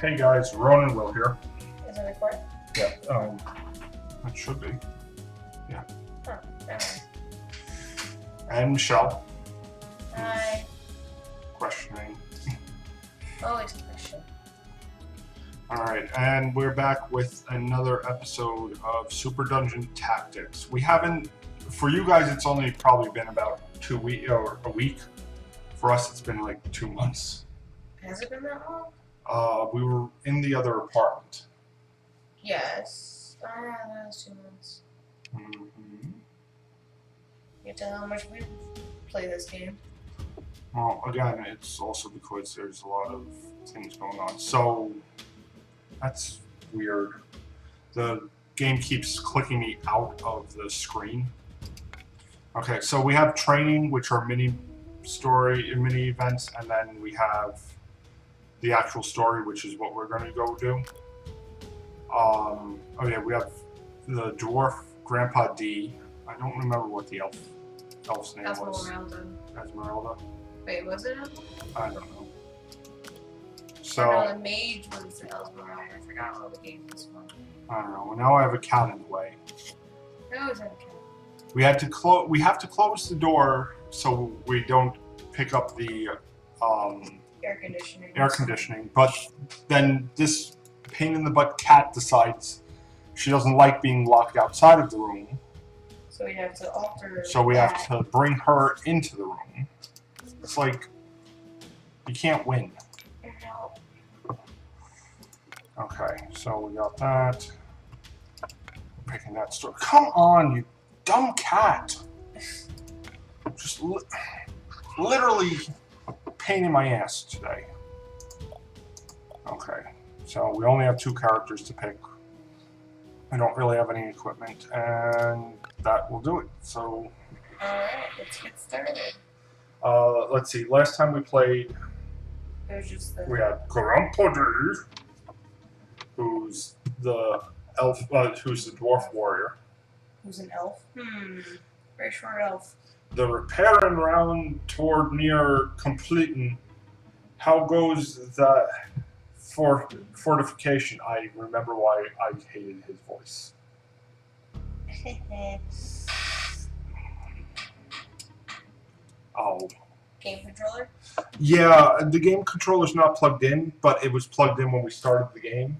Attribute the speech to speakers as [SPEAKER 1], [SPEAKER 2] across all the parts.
[SPEAKER 1] Hey guys, Ronan Will here.
[SPEAKER 2] Is it recording?
[SPEAKER 1] Yeah, it should be. Yeah.
[SPEAKER 2] Oh, nice.
[SPEAKER 1] And Michelle.
[SPEAKER 2] Hi.
[SPEAKER 1] Questioning.
[SPEAKER 2] Always question.
[SPEAKER 1] Alright, and we're back with another episode of Super Dungeon Tactics. We haven't, for you guys it's only probably been about 2 weeks or a week. For us it's been like 2 months.
[SPEAKER 2] Has it been that long?
[SPEAKER 1] We were in the other apartment.
[SPEAKER 2] Yes. Yeah, that was 2 months.
[SPEAKER 1] Mm-hmm.
[SPEAKER 2] You tell how much we play this game.
[SPEAKER 1] Well, again, it's also because there's a lot of things going on. So, that's weird. The game keeps clicking me out of the screen. Okay, so we have training, which are mini events, and then we have the actual story, which is what we're going to go do. Oh yeah, we have the dwarf Grandpa D. I don't remember what the elf's name was. Esmeralda.
[SPEAKER 2] Wait, was it?
[SPEAKER 1] I don't know.
[SPEAKER 2] No,
[SPEAKER 1] So
[SPEAKER 2] the mage was Esmeralda. I forgot what the game was from.
[SPEAKER 1] I don't know. Now I have a cat in the way.
[SPEAKER 2] That was okay.
[SPEAKER 1] We have to close the door so we don't pick up the
[SPEAKER 2] Air conditioning.
[SPEAKER 1] But then this pain in the butt cat decides she doesn't like being locked outside of the room.
[SPEAKER 2] So we have to alter.
[SPEAKER 1] So we have to bring her into the room. It's like you can't win.
[SPEAKER 2] No.
[SPEAKER 1] Okay, so we got that. Picking that store. Come on, you dumb cat! Just literally pain in my ass today. Okay, so we only have 2 characters to pick. I don't really have any equipment, and that will do it. So,
[SPEAKER 2] Alright, let's get started.
[SPEAKER 1] let's see. Last time we played,
[SPEAKER 2] It was just the.
[SPEAKER 1] we had Grandpa D, who's the elf, who's the dwarf warrior.
[SPEAKER 2] Who's an elf? Very short elf.
[SPEAKER 1] The repairing round toward near completing. How goes the fortification? I remember why I hated his voice. Oh.
[SPEAKER 2] Game controller?
[SPEAKER 1] Yeah, the game controller's not plugged in, but it was plugged in when we started the game.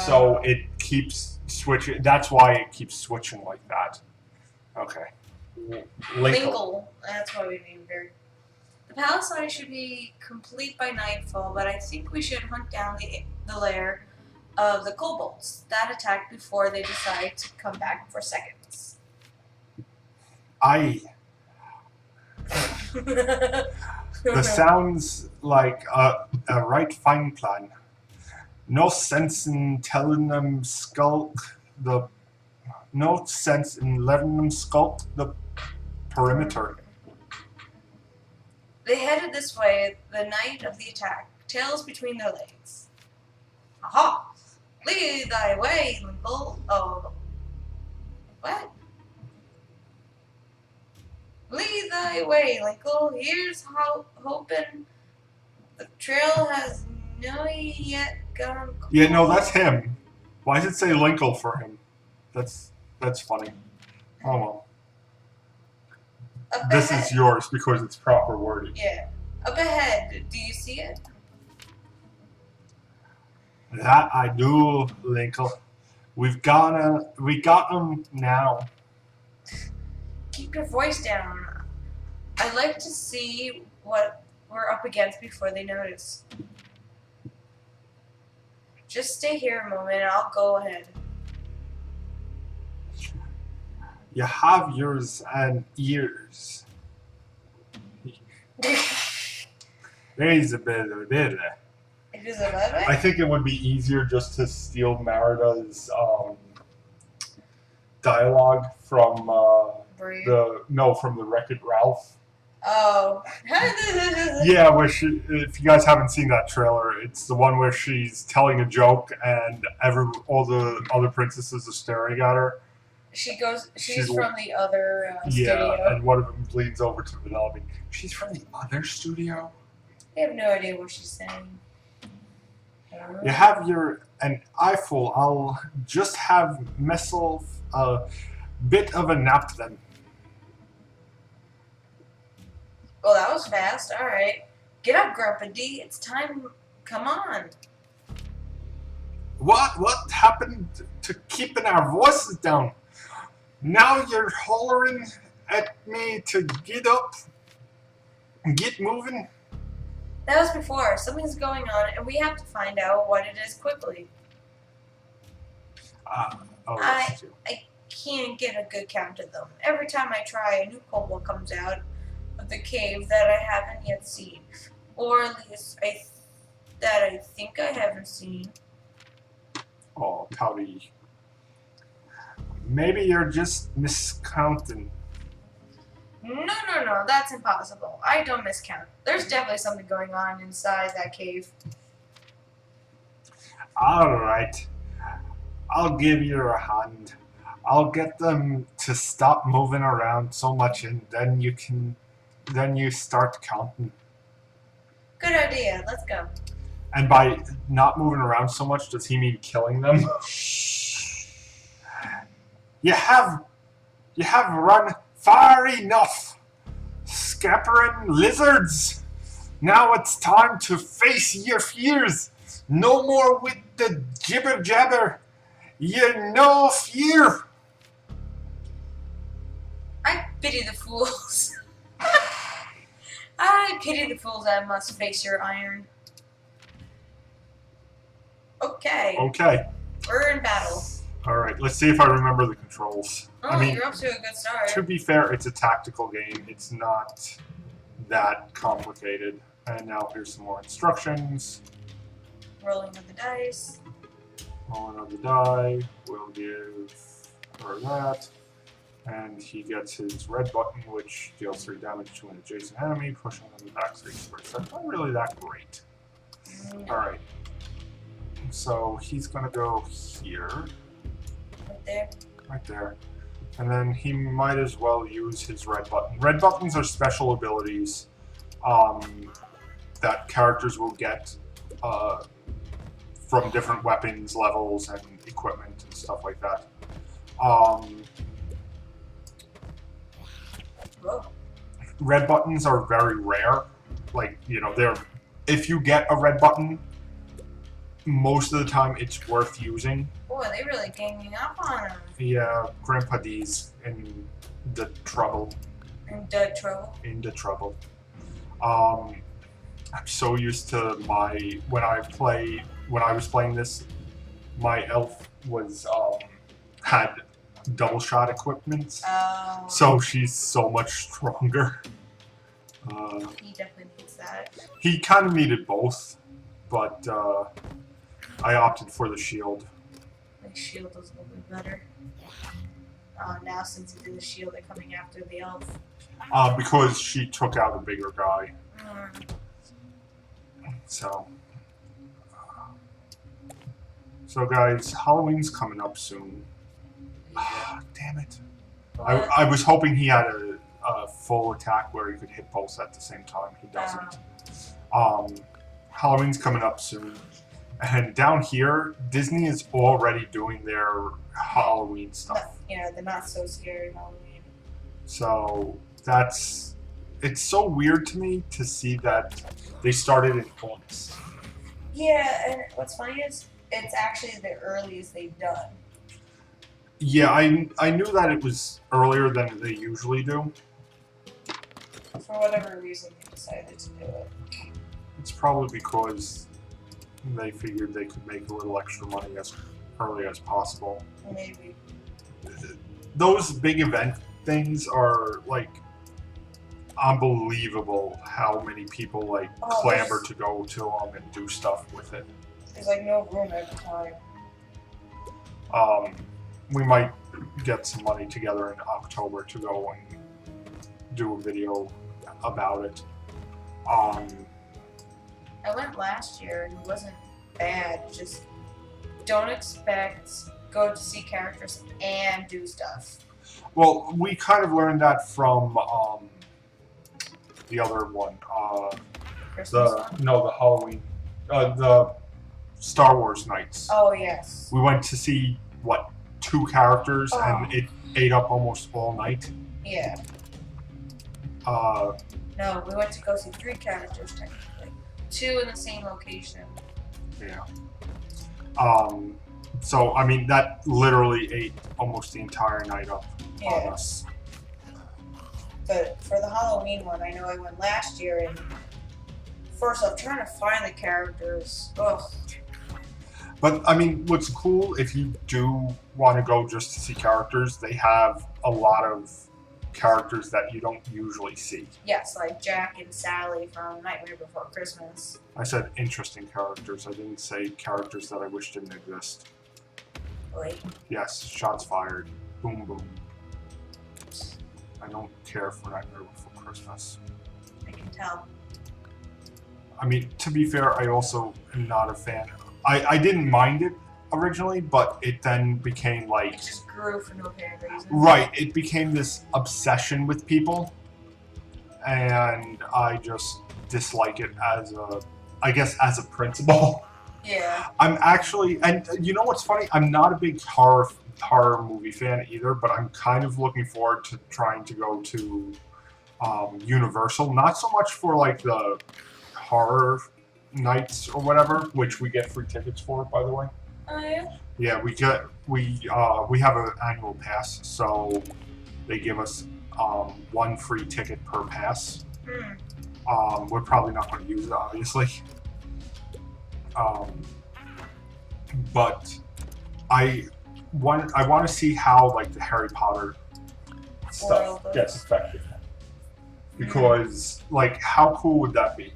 [SPEAKER 1] So it keeps switching. That's why it keeps switching like that. Okay.
[SPEAKER 2] Linkle. That's why we named her. The palisade should be complete by nightfall, but I think we should hunt down the lair of the kobolds that attack before they decide to come back for seconds.
[SPEAKER 1] That sounds like a right fine plan. No sense in letting them skulk the perimeter.
[SPEAKER 2] They headed this way the night of the attack, tails between their legs. Aha! Lead thy way, Linkle. Oh. What? Lead thy way, Linkle. Here's hoping the trail has no yet gone cold.
[SPEAKER 1] Yeah, no, that's him. Why does it say Linkle for him? That's funny. Oh well.
[SPEAKER 2] Up
[SPEAKER 1] This
[SPEAKER 2] ahead.
[SPEAKER 1] is yours because it's proper wording.
[SPEAKER 2] Yeah. Up ahead. Do you see it?
[SPEAKER 1] That I do, Linkle. We got him now.
[SPEAKER 2] Keep your voice down. I'd like to see what we're up against before they notice. Just stay here a moment and I'll go ahead.
[SPEAKER 1] You have yours and ears. There's a bit of it.
[SPEAKER 2] It is a bad
[SPEAKER 1] I think it would be easier just to steal Merida's dialogue from from the Wreck-It Ralph.
[SPEAKER 2] Oh.
[SPEAKER 1] Yeah, where if you guys haven't seen that trailer, it's the one where she's telling a joke and all the other princesses are staring at her.
[SPEAKER 2] She's from the other studio.
[SPEAKER 1] Yeah, and one of them leans over to Vanellope. She's from the other studio?
[SPEAKER 2] I have no idea what she's saying.
[SPEAKER 1] You have an eyeful. I'll just have myself a bit of a nap then.
[SPEAKER 2] Well, that was fast. All right. Get up, Grandpa D. It's time. Come on.
[SPEAKER 1] What happened to keeping our voices down? Now you're hollering at me to get up, get moving.
[SPEAKER 2] That was before. Something's going on, and we have to find out what it is quickly. I can't get a good count of them. Every time I try, a new kobold comes out of the cave that I haven't yet seen, or at least that I think I haven't seen.
[SPEAKER 1] Oh, Pouty. Maybe you're just miscounting.
[SPEAKER 2] No, that's impossible. I don't miscount. There's definitely something going on inside that cave.
[SPEAKER 1] Alright. I'll give you a hand. I'll get them to stop moving around so much, and then you start counting.
[SPEAKER 2] Good idea. Let's go.
[SPEAKER 1] And by not moving around so much, does he mean killing them? You have run far enough, scampering lizards. Now it's time to face your fears. No more with the jibber jabber. You no fear.
[SPEAKER 2] I pity the fools. I pity the fools that must face your iron. Okay.
[SPEAKER 1] Okay.
[SPEAKER 2] We're in battle.
[SPEAKER 1] Alright, let's see if I remember the controls.
[SPEAKER 2] Oh,
[SPEAKER 1] I mean,
[SPEAKER 2] you're up to a good start.
[SPEAKER 1] to be fair, it's a tactical game. It's not that complicated. And now here's some more instructions.
[SPEAKER 2] Rolling of the dice.
[SPEAKER 1] Rolling of the die. We'll give her that. And he gets his red button, which deals 3 damage to an adjacent enemy, pushing them back 3 squares. That's not really that great. Alright. So he's gonna go here.
[SPEAKER 2] Right there.
[SPEAKER 1] Right there. And then he might as well use his red button. Red buttons are special abilities that characters will get from different weapons levels and equipment and stuff like that. Red buttons are very rare. Like, you know, if you get a red button, most of the time it's worth using.
[SPEAKER 2] Boy, they really ganging up on him.
[SPEAKER 1] Yeah, Grandpa D's in the trouble.
[SPEAKER 2] In the trouble?
[SPEAKER 1] In the trouble. I'm so used to when I was playing this, my elf had double shot equipment.
[SPEAKER 2] Oh.
[SPEAKER 1] So she's so much stronger.
[SPEAKER 2] He definitely needs that.
[SPEAKER 1] He kind of needed both, but I opted for the shield.
[SPEAKER 2] The shield was a little bit better. Now since he did the shield, they're coming after the elf.
[SPEAKER 1] Because she took out a bigger guy. So guys, Halloween's coming up soon. Damn it. I was hoping he had a full attack where he could hit both at the same time. He doesn't. Halloween's coming up soon. And down here, Disney is already doing their Halloween stuff.
[SPEAKER 2] Yeah, they're not so scary Halloween.
[SPEAKER 1] So it's so weird to me to see that they started in August.
[SPEAKER 2] Yeah, and what's funny is it's actually the earliest they've done.
[SPEAKER 1] Yeah, I knew that it was earlier than they usually do.
[SPEAKER 2] For whatever reason, they decided to do it.
[SPEAKER 1] It's probably because they figured they could make a little extra money as early as possible.
[SPEAKER 2] Maybe.
[SPEAKER 1] Those big event things are, like, unbelievable how many people, like, clamor to go to them and do stuff with it.
[SPEAKER 2] There's, like, no room every time.
[SPEAKER 1] We might get some money together in October to go and do a video about it.
[SPEAKER 2] I went last year and it wasn't bad. Just don't go to see characters and do stuff.
[SPEAKER 1] Well, we kind of learned that from the other one.
[SPEAKER 2] Christmas one?
[SPEAKER 1] No, the Halloween. Star Wars nights.
[SPEAKER 2] Oh, yes.
[SPEAKER 1] We went to see, what, 2 characters,
[SPEAKER 2] Oh.
[SPEAKER 1] and it ate up almost all night.
[SPEAKER 2] Yeah. No, we went to go see 3 characters, technically. 2 in the same location.
[SPEAKER 1] Yeah. So, I mean, that literally ate almost the entire night up on us.
[SPEAKER 2] But for the Halloween one, I know I went last year, and first off, trying to find the characters. Ugh.
[SPEAKER 1] But, I mean, what's cool, if you do want to go just to see characters, they have a lot of characters that you don't usually see.
[SPEAKER 2] Yes, like Jack and Sally from Nightmare Before Christmas.
[SPEAKER 1] I said interesting characters. I didn't say characters that I wish didn't exist.
[SPEAKER 2] Wait.
[SPEAKER 1] Yes, shots fired. Boom, boom. I don't care for Nightmare Before Christmas.
[SPEAKER 2] I can tell.
[SPEAKER 1] I mean, to be fair, I also am not a fan. I didn't mind it originally, but it then became like...
[SPEAKER 2] It just grew for no apparent reason.
[SPEAKER 1] Right, it became this obsession with people, and I just dislike it as a, I guess, as a principle.
[SPEAKER 2] Yeah.
[SPEAKER 1] I'm actually, and you know what's funny? I'm not a big horror movie fan either, but I'm kind of looking forward to trying to go to Universal. Not so much for like the horror nights or whatever, which we get free tickets for, by the way.
[SPEAKER 2] Oh yeah.
[SPEAKER 1] Yeah, we have an annual pass, so they give us 1 free ticket per pass. We're probably not going to use it, obviously. But I want to see how like the Harry Potter stuff gets affected, because like how cool would that be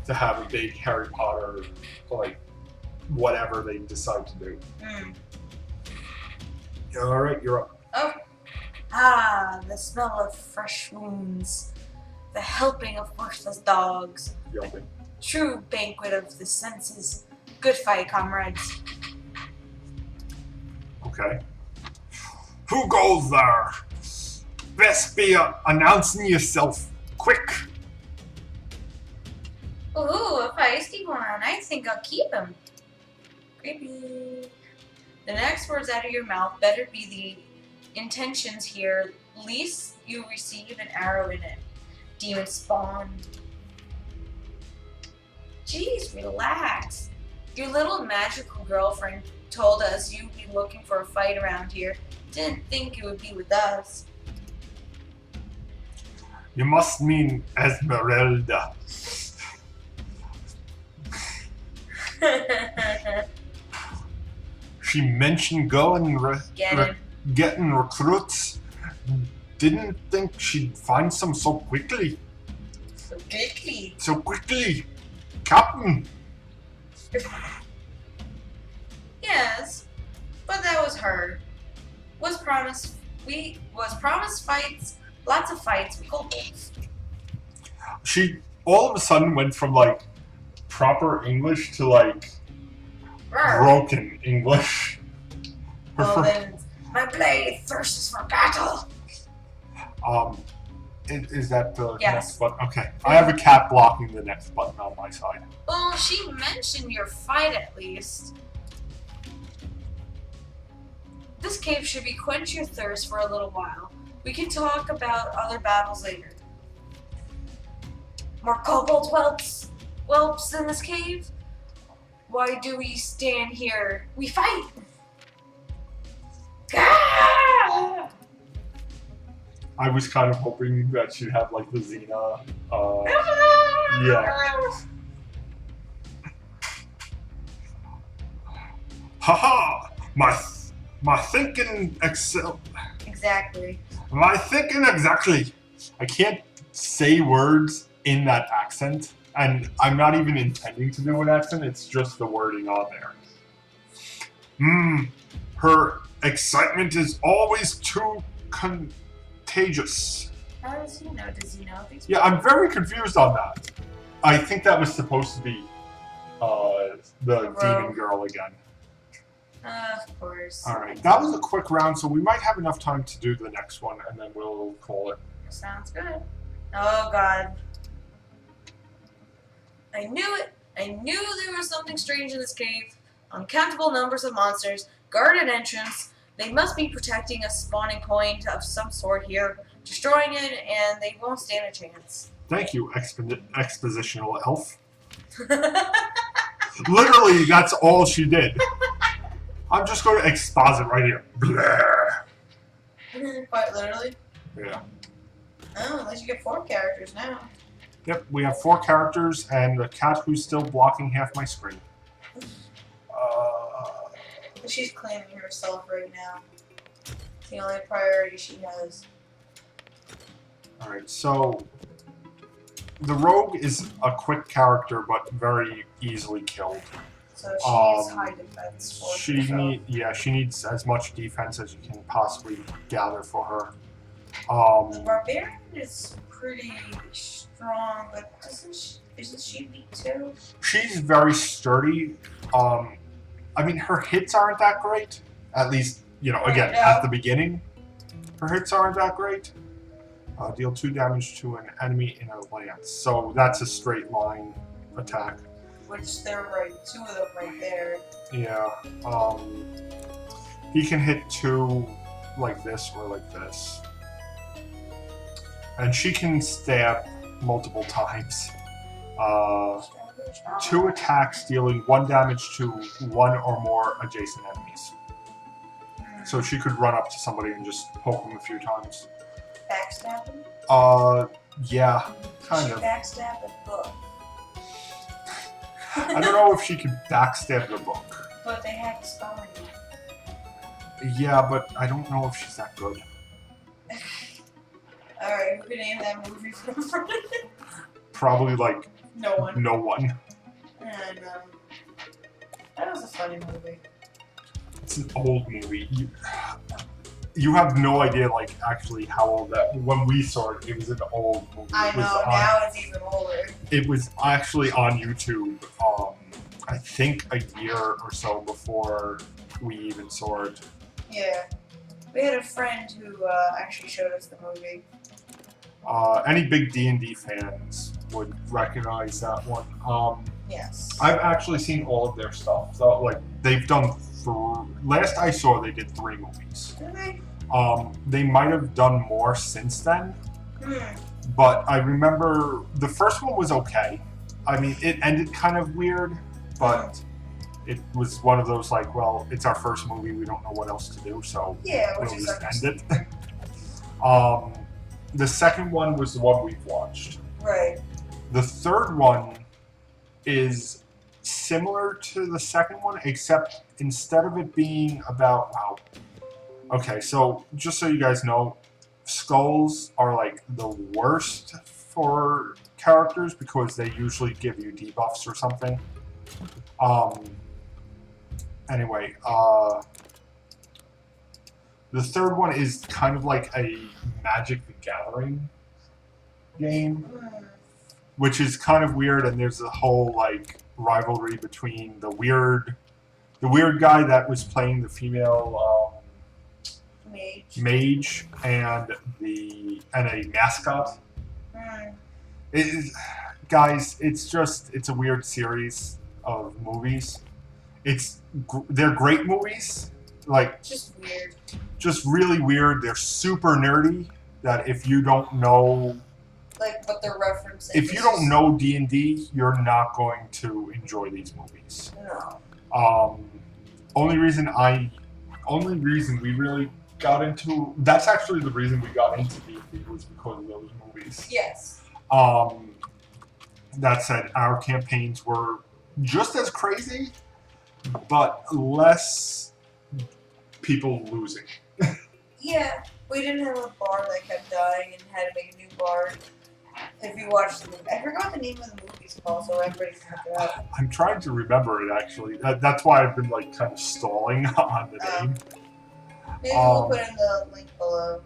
[SPEAKER 1] to have a big Harry Potter like whatever they decide to do. All right, you're up.
[SPEAKER 2] Oh. Ah, the smell of fresh wounds, the helping of worthless dogs,
[SPEAKER 1] Yelping.
[SPEAKER 2] true banquet of the senses. Good fight, comrades.
[SPEAKER 1] Okay. Who goes there? Best be announcing yourself quick.
[SPEAKER 2] Ooh, a feisty one. I think I'll keep him. Creepy. The next words out of your mouth better be the intentions here, least you receive an arrow in it. Demon spawn. Jeez, relax. Your little magical girlfriend told us you'd be looking for a fight around here. Didn't think it would be with us.
[SPEAKER 1] You must mean Esmeralda. She mentioned going getting recruits. Didn't think she'd find some so quickly.
[SPEAKER 2] So quickly.
[SPEAKER 1] So quickly, Captain.
[SPEAKER 2] Yes, but that was her. Was promised fights, lots of fights with kobolds.
[SPEAKER 1] She all of a sudden went from like proper English to like broken English.
[SPEAKER 2] Well then, my blade thirsts for battle.
[SPEAKER 1] Is that the
[SPEAKER 2] Yes.
[SPEAKER 1] next button? Okay, I have a cat blocking the next button on my side.
[SPEAKER 2] Well, she mentioned your fight at least. This cave should be quench your thirst for a little while. We can talk about other battles later. More kobold whelps in this cave? Why do we stand here? We fight! Ah!
[SPEAKER 1] I was kind of hoping that she'd have like the Xena. Yeah. Haha! My thinking
[SPEAKER 2] Exactly.
[SPEAKER 1] My thinking exactly. I can't say words in that accent, and I'm not even intending to do an accent. It's just the wording on there. Her excitement is always too contagious.
[SPEAKER 2] How does he know? Does he know these?
[SPEAKER 1] Yeah, I'm very confused on that. I think that was supposed to be the demon girl again.
[SPEAKER 2] Of course.
[SPEAKER 1] Alright, that was a quick round, so we might have enough time to do the next one, and then we'll call it.
[SPEAKER 2] Sounds good. Oh god. I knew it! I knew there was something strange in this cave. Uncountable numbers of monsters guard an entrance. They must be protecting a spawning point of some sort here, destroying it, and they won't stand a chance.
[SPEAKER 1] Thank you, expositional elf. Literally, that's all she did. I'm just going to exposit right here.
[SPEAKER 2] Quite literally?
[SPEAKER 1] Yeah.
[SPEAKER 2] Oh, at least you get 4 characters now.
[SPEAKER 1] Yep, we have 4 characters and a cat who's still blocking half my screen.
[SPEAKER 2] She's claiming herself right now. It's the only priority she has.
[SPEAKER 1] Alright, so the rogue is a quick character but very easily killed.
[SPEAKER 2] So she needs high defense for herself.
[SPEAKER 1] She needs as much defense as you can possibly gather for her.
[SPEAKER 2] The barbarian is pretty strong, but isn't she weak too?
[SPEAKER 1] She's very sturdy. I mean, her hits aren't that great. At least, again, at the beginning, her hits aren't that great. Deal 2 damage to an enemy in a lance. So that's a straight line attack.
[SPEAKER 2] Which they're right, 2 of them right there.
[SPEAKER 1] Yeah. He can hit 2 like this or like this. And she can stab multiple times. 2 attacks dealing 1 damage to 1 or more adjacent enemies. So she could run up to somebody and just poke them a few times.
[SPEAKER 2] Backstab them?
[SPEAKER 1] Yeah, kind of.
[SPEAKER 2] Backstab a book.
[SPEAKER 1] I don't know if she could backstab the book.
[SPEAKER 2] But they had Star.
[SPEAKER 1] Yeah, but I don't know if she's that good.
[SPEAKER 2] Alright, who can name that movie from?
[SPEAKER 1] Probably like
[SPEAKER 2] no one.
[SPEAKER 1] No one.
[SPEAKER 2] And that was a funny movie.
[SPEAKER 1] It's an old movie. You have no idea, like, actually how old that. When we saw it, it was an old movie.
[SPEAKER 2] I know. Now it's even older.
[SPEAKER 1] It was actually on YouTube. I think a year or so before we even saw it.
[SPEAKER 2] Yeah, we had a friend who actually showed us the movie.
[SPEAKER 1] Any big D&D fans would recognize that one.
[SPEAKER 2] Yes.
[SPEAKER 1] I've actually seen all of their stuff. So, like, they've done. Last I saw, they did 3 movies.
[SPEAKER 2] Okay.
[SPEAKER 1] They might have done more since then. But I remember the first one was okay. I mean, it ended kind of weird, but it was one of those like, well, it's our first movie, we don't know what else to do, so we'll just end it. The second one was the one we've watched.
[SPEAKER 2] Right.
[SPEAKER 1] The third one is similar to the second one, except instead of it being about, wow. Okay, so just so you guys know, skulls are like the worst for characters because they usually give you debuffs or something. Anyway, the third one is kind of like a Magic the Gathering game, which is kind of weird, and there's a whole like rivalry between the weird guy that was playing the female mage and a mascot. Guys, it's a weird series of movies. They're great movies, like
[SPEAKER 2] just weird.
[SPEAKER 1] Just really weird. They're super nerdy. That if you don't know,
[SPEAKER 2] like what they're referencing.
[SPEAKER 1] If you don't know D&D, you're not going to enjoy these movies.
[SPEAKER 2] No.
[SPEAKER 1] Only reason we really got into. That's actually the reason we got into D&D was because of those movies.
[SPEAKER 2] Yes.
[SPEAKER 1] That said, our campaigns were just as crazy, but less people losing.
[SPEAKER 2] Yeah, we didn't have a bard that kept dying and had to make a new bard. If you watch the movie, I forgot the name of the movie's called, so everybody can look it up.
[SPEAKER 1] I'm trying to remember it actually. That's why I've been like kind of stalling on the name.
[SPEAKER 2] Maybe we'll put in the link below.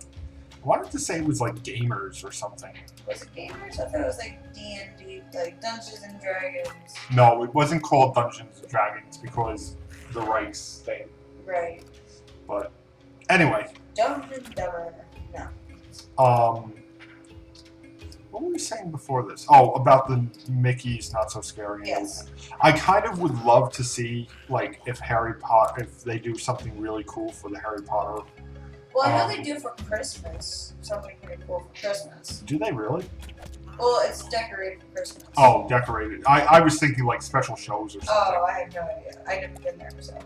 [SPEAKER 1] I wanted to say it was like Gamers or something.
[SPEAKER 2] Was it Gamers? I thought it was like D&D, like Dungeons and Dragons.
[SPEAKER 1] No, it wasn't called Dungeons and Dragons because the rights thing.
[SPEAKER 2] Right.
[SPEAKER 1] But anyway.
[SPEAKER 2] Dumb and Dumber. No.
[SPEAKER 1] What were we saying before this? Oh, about the Mickey's Not So Scary.
[SPEAKER 2] Yes.
[SPEAKER 1] I kind of would love to see, like, if they do something really cool for the Harry Potter.
[SPEAKER 2] Well, I know they do for Christmas. Something pretty cool for Christmas.
[SPEAKER 1] Do they really?
[SPEAKER 2] Well, it's decorated for Christmas.
[SPEAKER 1] Oh, decorated. I was thinking, like, special shows or something.
[SPEAKER 2] Oh, I have no idea. I've never been there, so.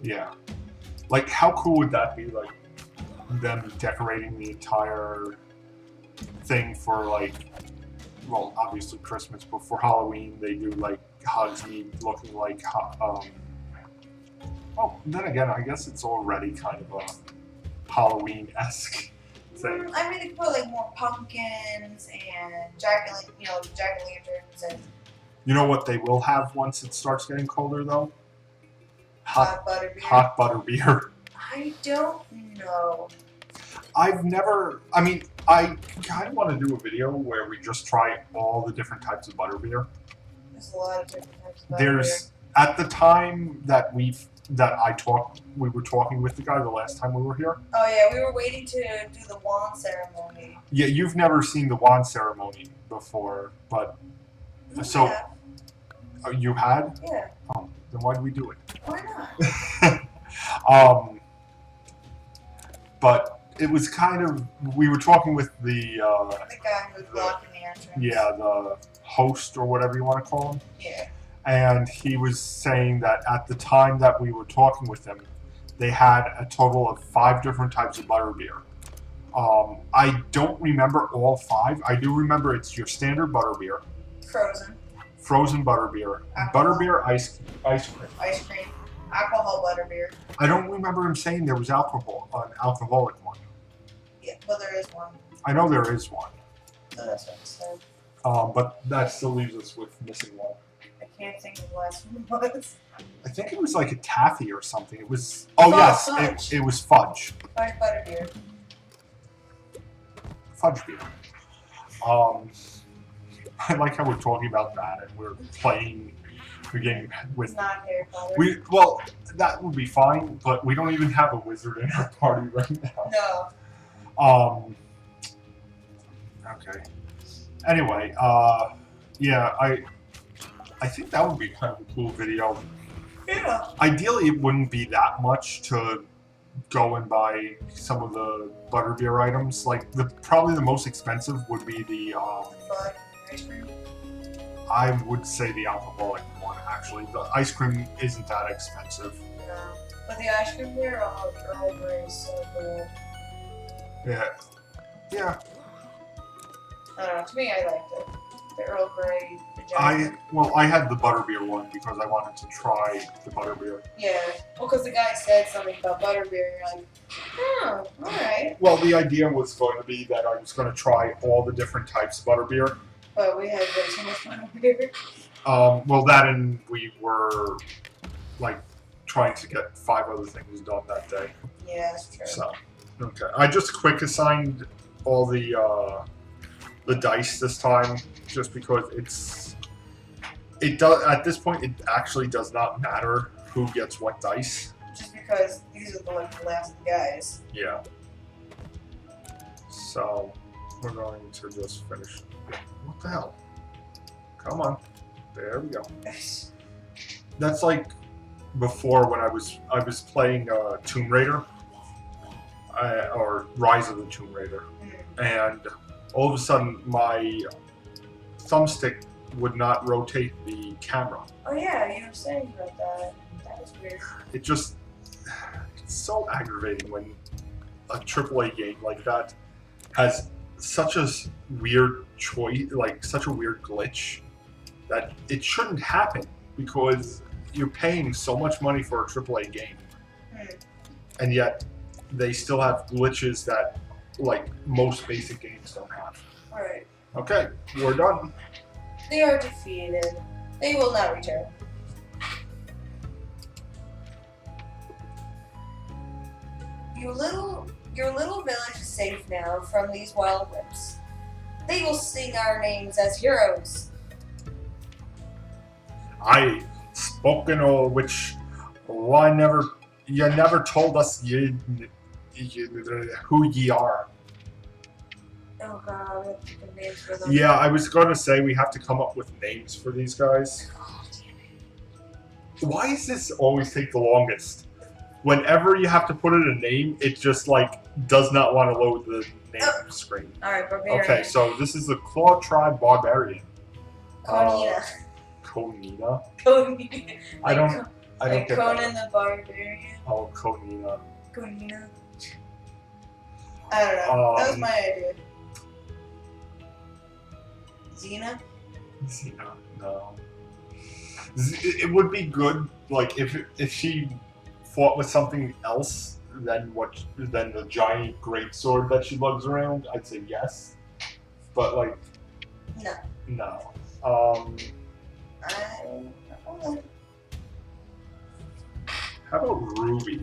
[SPEAKER 1] Yeah. Like, how cool would that be, like, them decorating the entire thing for, like, well, obviously Christmas, but for Halloween they do, like, Hogsmeade looking like, oh, then again, I guess it's already kind of a Halloween-esque thing.
[SPEAKER 2] I mean, they could put, like, more pumpkins and jack-o'-lanterns and...
[SPEAKER 1] You know what they will have once it starts getting colder, though?
[SPEAKER 2] Hot butterbeer.
[SPEAKER 1] Hot butterbeer.
[SPEAKER 2] I don't know.
[SPEAKER 1] I've never... I mean, I kind of want to do a video where we just try all the different types of butterbeer.
[SPEAKER 2] There's a lot of different types of butterbeer.
[SPEAKER 1] There's... At the time that we were talking with the guy the last time we were here.
[SPEAKER 2] Oh yeah, we were waiting to do the wand ceremony.
[SPEAKER 1] Yeah, you've never seen the wand ceremony before, but... So...
[SPEAKER 2] Yeah.
[SPEAKER 1] Oh, you had?
[SPEAKER 2] Yeah.
[SPEAKER 1] Oh, then why did we do it?
[SPEAKER 2] Why
[SPEAKER 1] not? But it was kind of, we were talking with the
[SPEAKER 2] guy who was blocking the entrance.
[SPEAKER 1] Yeah, the host or whatever you want to call him.
[SPEAKER 2] Yeah.
[SPEAKER 1] And he was saying that at the time that we were talking with him, they had a total of 5 different types of butterbeer. I don't remember all 5. I do remember it's your standard butterbeer. Frozen butterbeer. Butterbeer ice cream.
[SPEAKER 2] Ice cream. Alcohol butterbeer.
[SPEAKER 1] I don't remember him saying there was alcohol, an alcoholic one.
[SPEAKER 2] Yeah, but there is one.
[SPEAKER 1] I know there is one.
[SPEAKER 2] So that's what it said.
[SPEAKER 1] But that still leaves us with missing one.
[SPEAKER 2] I can't think of the last one was.
[SPEAKER 1] I think it was like a taffy or something. It was... Oh, yes.
[SPEAKER 2] Fudge.
[SPEAKER 1] It was fudge.
[SPEAKER 2] Fudge butterbeer.
[SPEAKER 1] Fudge beer. I like how we're talking about that and we're playing the game with...
[SPEAKER 2] Not Harry Potter.
[SPEAKER 1] Well, that would be fine, but we don't even have a wizard in our party right now.
[SPEAKER 2] No.
[SPEAKER 1] Okay. Anyway, yeah, I think that would be kind of a cool video.
[SPEAKER 2] Yeah.
[SPEAKER 1] Ideally, it wouldn't be that much to go and buy some of the butterbeer items. Like, probably the most expensive would be the,
[SPEAKER 2] Fudge ice cream?
[SPEAKER 1] I would say the alcoholic one, actually. The ice cream isn't that expensive.
[SPEAKER 2] No. But the ice cream there, Earl Grey is so good.
[SPEAKER 1] Yeah. Yeah.
[SPEAKER 2] I don't know, to me I liked it. The Earl Grey, the
[SPEAKER 1] I had the butterbeer one because I wanted to try the butterbeer.
[SPEAKER 2] Yeah, well, because the guy said something about butterbeer, and you're like, oh, alright.
[SPEAKER 1] Well, the idea was going to be that I was going to try all the different types of butterbeer.
[SPEAKER 2] But we had way too much butterbeer.
[SPEAKER 1] Well, that and we were, like, trying to get 5 other things done that day.
[SPEAKER 2] Yeah, that's true.
[SPEAKER 1] So, okay. I just quick assigned all the dice this time, just because it does, at this point, it actually does not matter who gets what dice.
[SPEAKER 2] Just because these are the last guys.
[SPEAKER 1] Yeah. So, we're going to just finish. What the hell? Come on. There we go. That's like before when I was playing Tomb Raider, or Rise of the Tomb Raider, and all of a sudden my thumbstick would not rotate the camera.
[SPEAKER 2] Oh yeah, you were saying about that. That was weird.
[SPEAKER 1] It's so aggravating when a AAA game like that has such a weird choice, like such a weird glitch, that it shouldn't happen because you're paying so much money for a AAA game, and yet they still have glitches that like most basic games don't have.
[SPEAKER 2] Alright.
[SPEAKER 1] Okay, we're done.
[SPEAKER 2] They are defeated. They will not return. Your little village is safe now from these wild whips. They will sing our names as heroes.
[SPEAKER 1] I spoken of which, you never told us who ye are.
[SPEAKER 2] Oh god, we have to think of names for them.
[SPEAKER 1] Yeah, I was going to say we have to come up with names for these guys.
[SPEAKER 2] Oh, damn it.
[SPEAKER 1] Why does this always take the longest? Whenever you have to put in a name, it just like does not want to load the name screen.
[SPEAKER 2] Alright, Barbarian.
[SPEAKER 1] Okay, so this is the Claw Tribe Barbarian.
[SPEAKER 2] Konina.
[SPEAKER 1] Konina?
[SPEAKER 2] Konina.
[SPEAKER 1] I don't
[SPEAKER 2] Like
[SPEAKER 1] get
[SPEAKER 2] Conan
[SPEAKER 1] that.
[SPEAKER 2] the Barbarian.
[SPEAKER 1] Oh, Konina.
[SPEAKER 2] Konina. I don't know. That was my idea. Xena?
[SPEAKER 1] Xena, no. It would be good, like if she fought with something else than the giant greatsword that she lugs around. I'd say yes, but like no.
[SPEAKER 2] I don't know.
[SPEAKER 1] How about Ruby?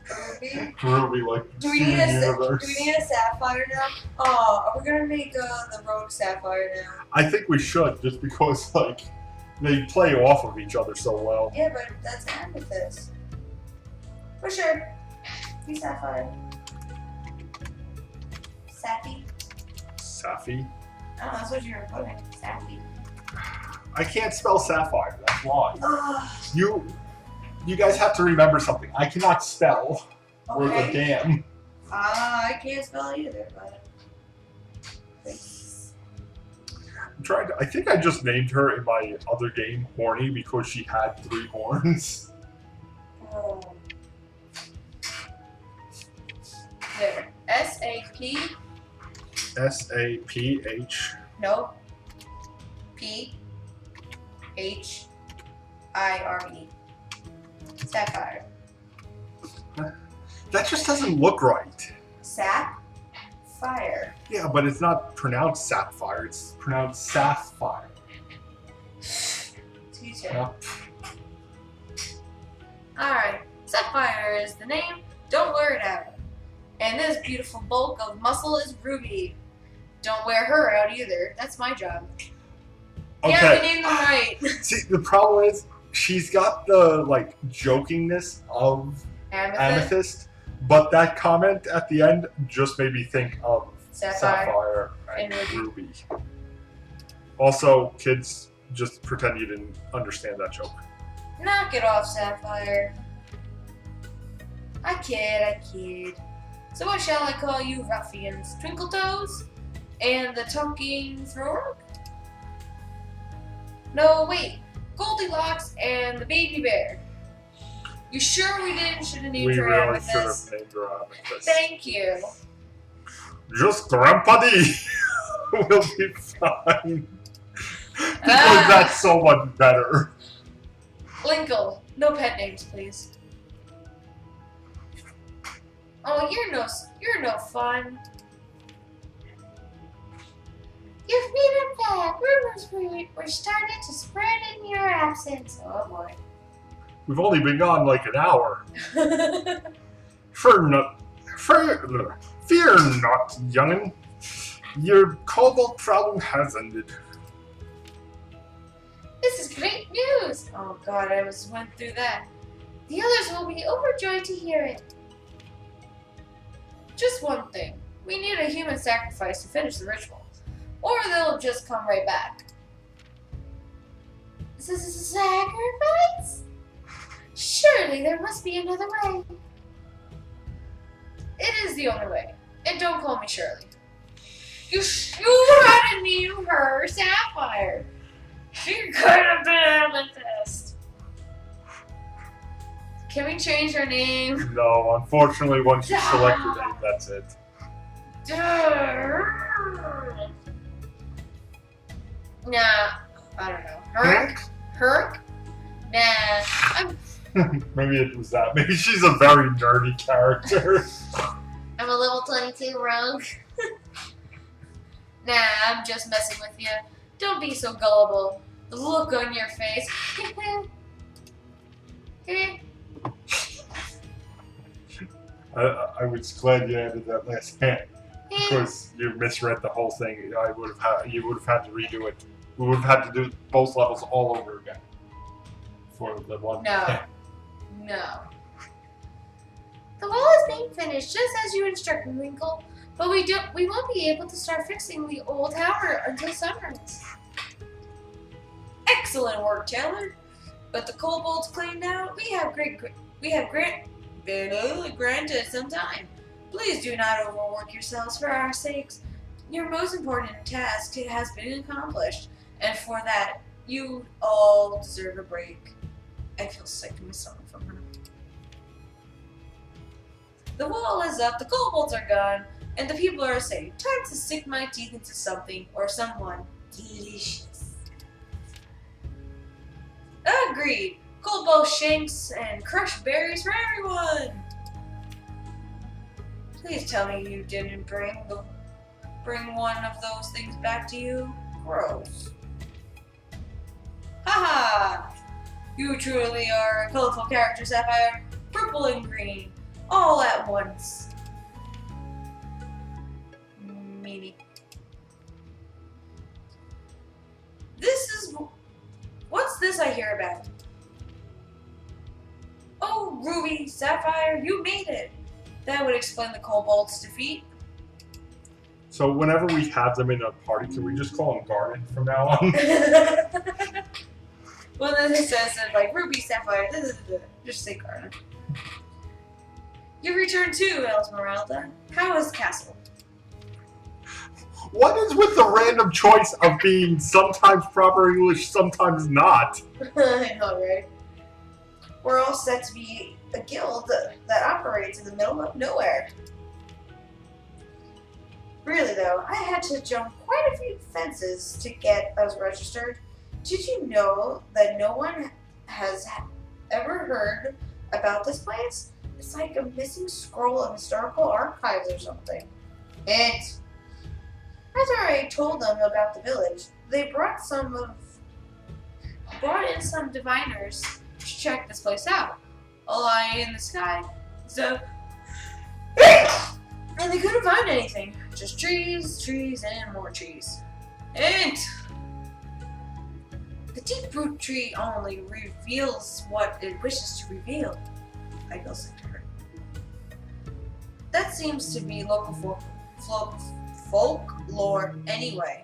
[SPEAKER 2] Ruby?
[SPEAKER 1] Ruby, like
[SPEAKER 2] Do we
[SPEAKER 1] Steven
[SPEAKER 2] need a
[SPEAKER 1] Universe.
[SPEAKER 2] Sapphire now? Oh, are we gonna make the Rogue Sapphire now?
[SPEAKER 1] I think we should, just because like they play off of each other so well.
[SPEAKER 2] Yeah, but that's Amethyst. For sure. Be Sapphire. Sappy?
[SPEAKER 1] Sapphy.
[SPEAKER 2] Oh, that's what you were putting. Sappy.
[SPEAKER 1] I can't spell sapphire. That's why.
[SPEAKER 2] Oh,
[SPEAKER 1] You guys have to remember something. I cannot spell worth a
[SPEAKER 2] okay.
[SPEAKER 1] damn.
[SPEAKER 2] I can't spell either, but.
[SPEAKER 1] I'm trying to. I think I just named her in my other game Horny because she had 3 horns.
[SPEAKER 2] Oh. There. S-A-P.
[SPEAKER 1] S-A-P-H.
[SPEAKER 2] No. P-H-I-R-E. Sapphire.
[SPEAKER 1] That just doesn't look right.
[SPEAKER 2] Sapphire.
[SPEAKER 1] Yeah, but it's not pronounced sapphire. It's pronounced sapphire.
[SPEAKER 2] Teacher.
[SPEAKER 1] Yeah.
[SPEAKER 2] Alright. Sapphire is the name. Don't wear it out. And this beautiful bulk of muscle is Ruby. Don't wear her out either. That's my job.
[SPEAKER 1] Okay.
[SPEAKER 2] Yeah, we named them right.
[SPEAKER 1] See, the problem is she's got the like jokingness of Amethyst, but that comment at the end just made me think of Sapphire and Ruby. Also, kids, just pretend you didn't understand that joke.
[SPEAKER 2] Knock it off, Sapphire. I kid. So what shall I call you ruffians? Twinkle Toes? And the Tonking Thrower? No, wait. Goldilocks and the Baby Bear. You sure we should have named her
[SPEAKER 1] really
[SPEAKER 2] Amethyst?
[SPEAKER 1] should have named her Amethyst.
[SPEAKER 2] Thank you.
[SPEAKER 1] Just Grandpa D will be fine. Because that's so much better.
[SPEAKER 2] Linkle. No pet names, please. Oh, you're no fun. You've made it back. Rumors were starting to spread in your absence. Oh boy.
[SPEAKER 1] We've only been gone like an hour. Fear not, youngin'. Your cobalt problem has ended.
[SPEAKER 2] This is great news. Oh god, I went through that. The others will be overjoyed to hear it. Just one thing. We need a human sacrifice to finish the ritual. Or they'll just come right back. Sacrifice? Surely there must be another way. It is the only way. And don't call me Shirley. You had to name her Sapphire. She could have been Amethyst. Can we change her name?
[SPEAKER 1] No, unfortunately, once you select your name, that's it.
[SPEAKER 2] Nah, I don't know. Herc? Nah,
[SPEAKER 1] Maybe it was that. Maybe she's a very nerdy character.
[SPEAKER 2] I'm a level 22 rogue. Nah, I'm just messing with you. Don't be so gullible. The look on your face.
[SPEAKER 1] I was glad you added that last hand because you misread the whole thing. You would have had to redo it. We would have had to do both levels all over again for the one.
[SPEAKER 2] No. The wall is being finished just as you instructed, Winkle. But we won't be able to start fixing the old tower until summer. Excellent work, Taylor. But the kobolds cleaned out. We have granted some time. Please do not overwork yourselves for our sakes. Your most important task has been accomplished, and for that, you all deserve a break. I feel sick to my stomach from her. The wall is up, the kobolds are gone, and the people are safe. Time to sink my teeth into something or someone delicious. Agreed. Kobold shanks and crushed berries for everyone. Please tell me you didn't bring one of those things back to you. Gross. Haha! You truly are a colorful character, Sapphire. Purple and green, all at once. Meanie. What's this I hear about? Oh, Ruby, Sapphire, you made it. That would explain the kobolds' defeat.
[SPEAKER 1] So whenever we have them in a party, can we just call them Garnet from now on?
[SPEAKER 2] Well, then it says like Ruby, Sapphire, just say Garnet. You returned too, Esmeralda. How is the castle?
[SPEAKER 1] What is with the random choice of being sometimes proper English, sometimes not?
[SPEAKER 2] I know, right? We're all set to be a guild that operates in the middle of nowhere. Really though, I had to jump quite a few fences to get us registered. Did you know that no one has ever heard about this place? It's like a missing scroll of historical archives or something. And after I told them about the village, they brought in some diviners to check this place out. All eye in the sky. So and they couldn't find anything. Just trees, trees, and more trees. And the deep root tree only reveals what it wishes to reveal. I go to her. That seems to be local folklore anyway.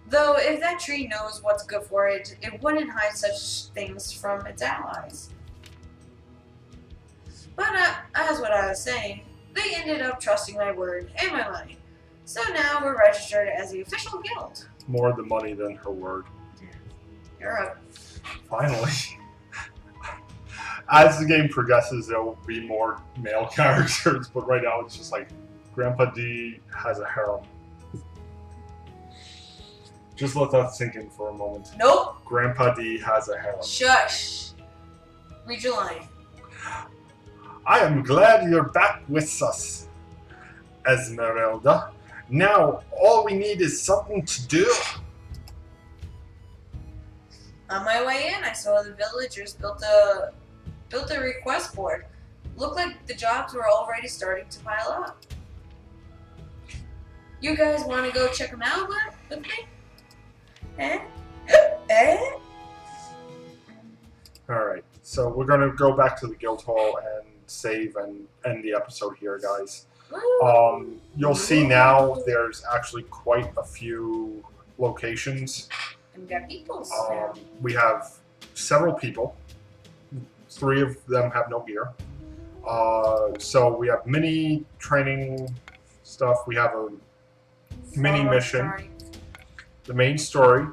[SPEAKER 2] Though if that tree knows what's good for it, it wouldn't hide such things from its allies. But as what I was saying, they ended up trusting my word and my money. So now we're registered as the official guild.
[SPEAKER 1] More the money than her word.
[SPEAKER 2] You're up.
[SPEAKER 1] Finally. As the game progresses, there will be more male characters, but right now it's just like Grandpa D has a harem. Just let that sink in for a moment.
[SPEAKER 2] Nope.
[SPEAKER 1] Grandpa D has a harem.
[SPEAKER 2] Shush. Read your line.
[SPEAKER 1] I am glad you're back with us, Esmeralda. Now, all we need is something to do.
[SPEAKER 2] On my way in, I saw the villagers built a request board. Looked like the jobs were already starting to pile up. You guys want to go check them out with me?
[SPEAKER 1] Alright, so we're going to go back to the guild hall and save and end the episode here, guys. You'll see now there's actually quite a few locations.
[SPEAKER 2] And we got people.
[SPEAKER 1] We have several people. 3 of them have no gear. So we have mini training stuff. We have a mini mission, the main story,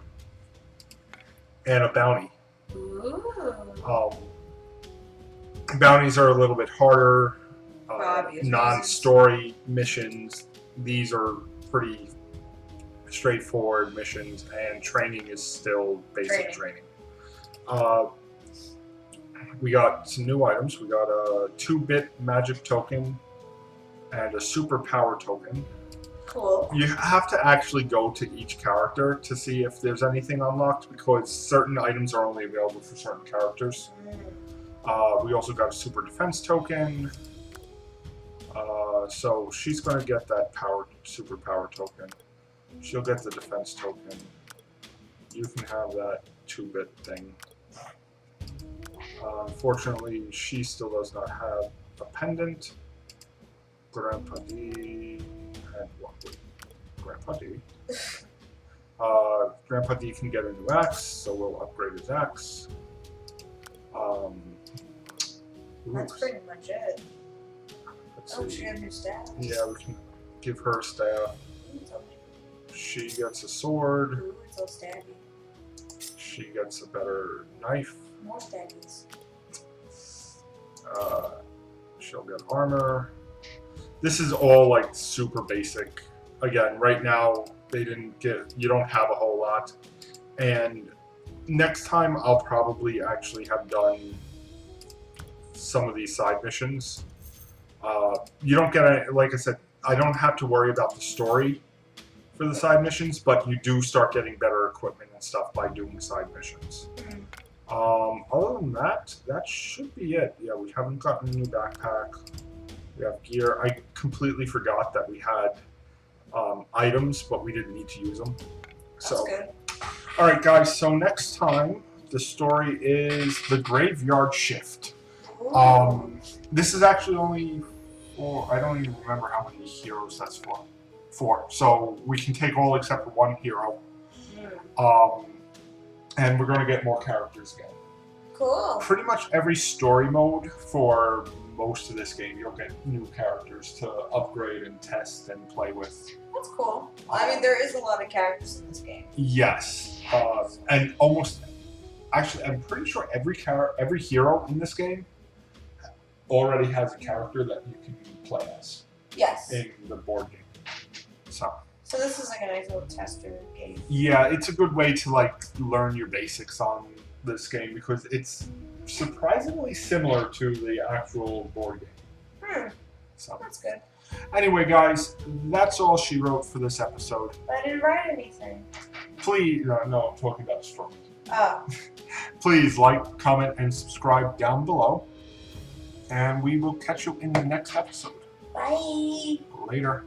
[SPEAKER 1] and a bounty.
[SPEAKER 2] Ooh.
[SPEAKER 1] Bounties are a little bit harder.
[SPEAKER 2] Obvious
[SPEAKER 1] Non-story missions. These are pretty straightforward missions, and training is still basic training. We got some new items. We got a 2-bit magic token and a super power token.
[SPEAKER 2] Cool.
[SPEAKER 1] You have to actually go to each character to see if there's anything unlocked, because certain items are only available for certain characters. We also got a super defense token. So she's going to get that super power token. She'll get the defense token. You can have that 2-bit thing. Unfortunately, she still does not have a pendant, Grandpa D and what? Grandpa D. Grandpa D can get a new axe, so we'll upgrade his axe.
[SPEAKER 2] That's pretty much it.
[SPEAKER 1] Oh,
[SPEAKER 2] she got a new staff.
[SPEAKER 1] Yeah, we can give her a staff. She gets a sword.
[SPEAKER 2] Ooh, it's all stabby.
[SPEAKER 1] She gets a better knife.
[SPEAKER 2] More stabbies.
[SPEAKER 1] She'll get armor. This is all like super basic. Again, right now you don't have a whole lot. And next time I'll probably actually have done some of these side missions. You don't get like I said, I don't have to worry about the story for the side missions, but you do start getting better equipment and stuff by doing side missions. Other than that, that should be it. Yeah, we haven't gotten a new backpack. We have gear. I completely forgot that we had items, but we didn't need to use them. So,
[SPEAKER 2] that's good.
[SPEAKER 1] All right, guys. So next time, the story is the Graveyard Shift. This is actually only 4. I don't even remember how many heroes that's for. 4. So we can take all except for 1 hero. And we're going to get more characters again.
[SPEAKER 2] Cool.
[SPEAKER 1] Pretty much every story mode for most of this game, you'll get new characters to upgrade and test and play with.
[SPEAKER 2] That's cool. I mean, there is a lot of characters in this game.
[SPEAKER 1] Yes. And actually, I'm pretty sure every hero in this game already has a character that you can play as.
[SPEAKER 2] Yes.
[SPEAKER 1] In the board game.
[SPEAKER 2] So this is like a nice little tester game.
[SPEAKER 1] Yeah, it's a good way to like learn your basics on this game because it's surprisingly similar to the actual board game. So
[SPEAKER 2] that's good.
[SPEAKER 1] Anyway, guys, that's all she wrote for this episode.
[SPEAKER 2] But I didn't write anything.
[SPEAKER 1] Please, no, I'm talking about the story.
[SPEAKER 2] Oh.
[SPEAKER 1] Please like, comment, and subscribe down below. And we will catch you in the next episode.
[SPEAKER 2] Bye.
[SPEAKER 1] Later.